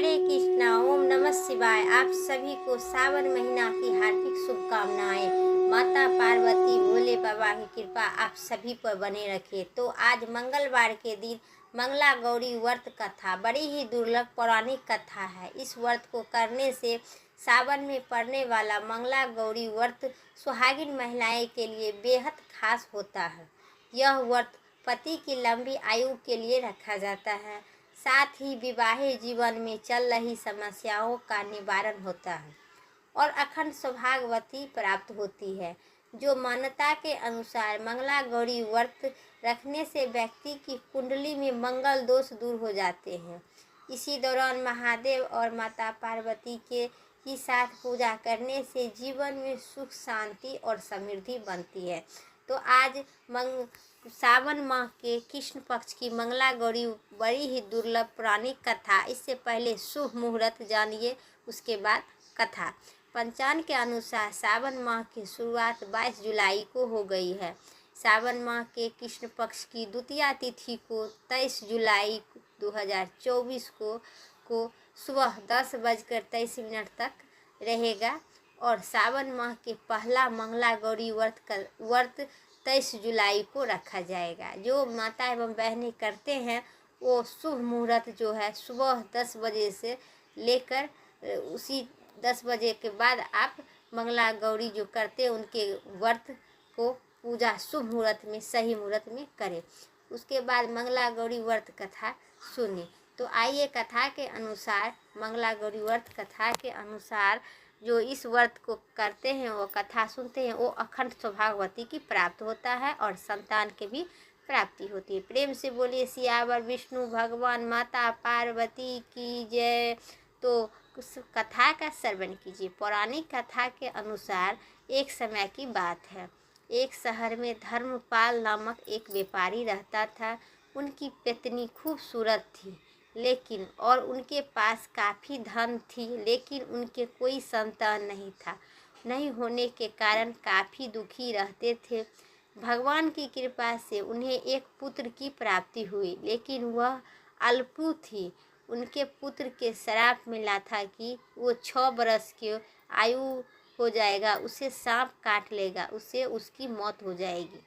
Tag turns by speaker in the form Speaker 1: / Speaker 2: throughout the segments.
Speaker 1: हरे कृष्णा। ओम नमः शिवाय। आप सभी को सावन महीना की हार्दिक शुभकामनाएं। माता पार्वती भोले बाबा की कृपा आप सभी पर बने रखे। तो आज मंगलवार के दिन मंगला गौरी व्रत कथा बड़ी ही दुर्लभ पौराणिक कथा है। इस व्रत को करने से सावन में पड़ने वाला मंगला गौरी व्रत सुहागिन महिलाएं के लिए बेहद खास होता है। यह व्रत पति की लंबी आयु के लिए रखा जाता है, साथ ही विवाहित जीवन में चल रही समस्याओं का निवारण होता है और अखंड सौभाग्यवती प्राप्त होती है। जो मान्यता के अनुसार मंगला गौरी व्रत रखने से व्यक्ति की कुंडली में मंगल दोष दूर हो जाते हैं। इसी दौरान महादेव और माता पार्वती के ही साथ पूजा करने से जीवन में सुख, शांति और समृद्धि बनती है। तो आज सावन माह के कृष्ण पक्ष की मंगला गौरी बड़ी ही दुर्लभ पौराणिक कथा। इससे पहले शुभ मुहूर्त जानिए, उसके बाद कथा। पंचांग के अनुसार सावन माह की शुरुआत 22 जुलाई को हो गई है। सावन माह के कृष्ण पक्ष की द्वितीया तिथि को 23 जुलाई 2024 को सुबह 10:23 तक रहेगा और सावन माह के पहला मंगला गौरी व्रत 23 जुलाई को रखा जाएगा। जो माता एवं बहनें करते हैं वो शुभ मुहूर्त जो है सुबह 10 बजे से लेकर उसी 10 बजे के बाद आप मंगला गौरी जो करते हैं उनके व्रत को पूजा शुभ मुहूर्त में, सही मुहूर्त में करें। उसके बाद मंगला गौरी व्रत कथा सुनिए। तो आइए कथा के अनुसार, मंगला गौरी व्रत कथा के अनुसार जो इस व्रत को करते हैं वो कथा सुनते हैं वो अखंड सौभाग्यवती की प्राप्त होता है और संतान के भी प्राप्ति होती है। प्रेम से बोलिए सियावर विष्णु भगवान माता पार्वती की जय। तो उस कथा का श्रवण कीजिए। पौराणिक कथा के अनुसार एक समय की बात है। एक शहर में धर्मपाल नामक एक व्यापारी रहता था। उनकी पत्नी खूबसूरत थी लेकिन और उनके पास काफ़ी धन थी, लेकिन उनके कोई संतान नहीं था। नहीं होने के कारण काफ़ी दुखी रहते थे। भगवान की कृपा से उन्हें एक पुत्र की प्राप्ति हुई, लेकिन वह अल्पू थी। उनके पुत्र के श्राप मिला था कि वो 6 बरस की आयु हो जाएगा, उसे सांप काट लेगा, उससे उसकी मौत हो जाएगी।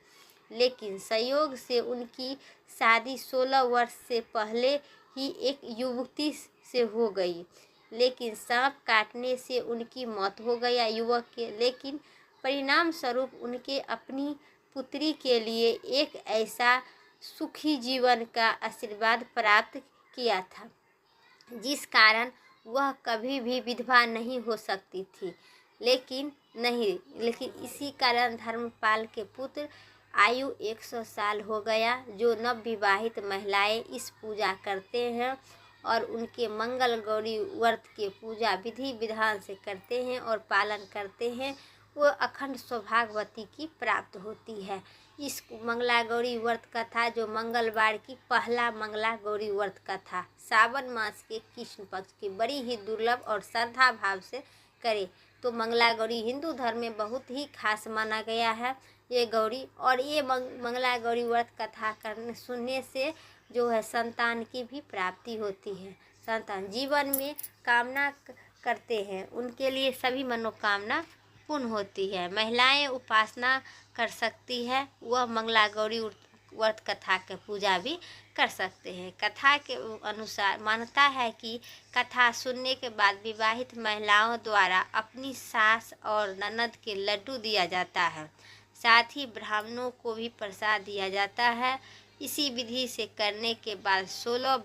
Speaker 1: लेकिन संयोग से उनकी शादी 16 वर्ष से पहले ही एक युवती से हो गई, लेकिन सांप काटने से उनकी मौत हो गया युवक के। लेकिन परिणाम स्वरूप उनके अपनी पुत्री के लिए एक ऐसा सुखी जीवन का आशीर्वाद प्राप्त किया था जिस कारण वह कभी भी विधवा नहीं हो सकती थी। लेकिन इसी कारण धर्मपाल के पुत्र आयु 100 साल हो गया। जो नवविवाहित महिलाएं इस पूजा करते हैं और उनके मंगल गौरी व्रत के पूजा विधि विधान से करते हैं और पालन करते हैं, वो अखंड सौभाग्यवती की प्राप्त होती है। इस मंगला गौरी व्रत कथा जो मंगलवार की पहला मंगला गौरी व्रत कथा सावन मास के कृष्ण पक्ष की बड़ी ही दुर्लभ और श्रद्धा भाव से करें। तो मंगला गौरी हिंदू धर्म में बहुत ही खास माना गया है ये गौरी। और ये मंगला गौरी व्रत कथा सुनने से जो है संतान की भी प्राप्ति होती है। संतान जीवन में कामना करते हैं उनके लिए सभी मनोकामना पूर्ण होती है। महिलाएं उपासना कर सकती है, वह मंगला गौरी व्रत कथा के पूजा भी कर सकते हैं। कथा के अनुसार मान्यता है कि कथा सुनने के बाद विवाहित महिलाओं द्वारा अपनी सास और ननद के लड्डू दिया जाता है, साथ ही ब्राह्मणों को भी प्रसाद दिया जाता है। इसी विधि से करने के बाद 16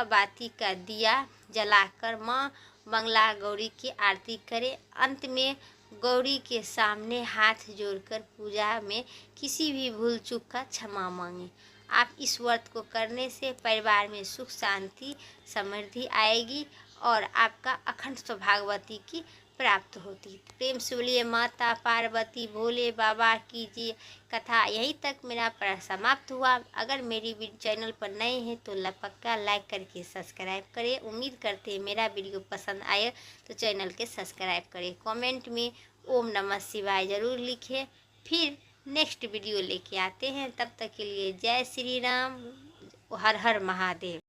Speaker 1: बाती का दिया जलाकर माँ मंगला गौरी की आरती करें। अंत में गौरी के सामने हाथ जोड़कर पूजा में किसी भी भूल चूक का क्षमा मांगे। आप इस व्रत को करने से परिवार में सुख, शांति, समृद्धि आएगी और आपका अखंड सौभाग्यवती की प्राप्त होती। प्रेम से बोलिए माता पार्वती भोले बाबा की जी। कथा यहीं तक मेरा समाप्त हुआ। अगर मेरी चैनल पर नए हैं तो पक्का लाइक करके सब्सक्राइब करें। उम्मीद करते हैं मेरा वीडियो पसंद आए तो चैनल के सब्सक्राइब करें। कमेंट में ओम नमः शिवाय ज़रूर लिखें। फिर नेक्स्ट वीडियो लेके आते हैं, तब तक के लिए जय श्री राम, हर हर महादेव।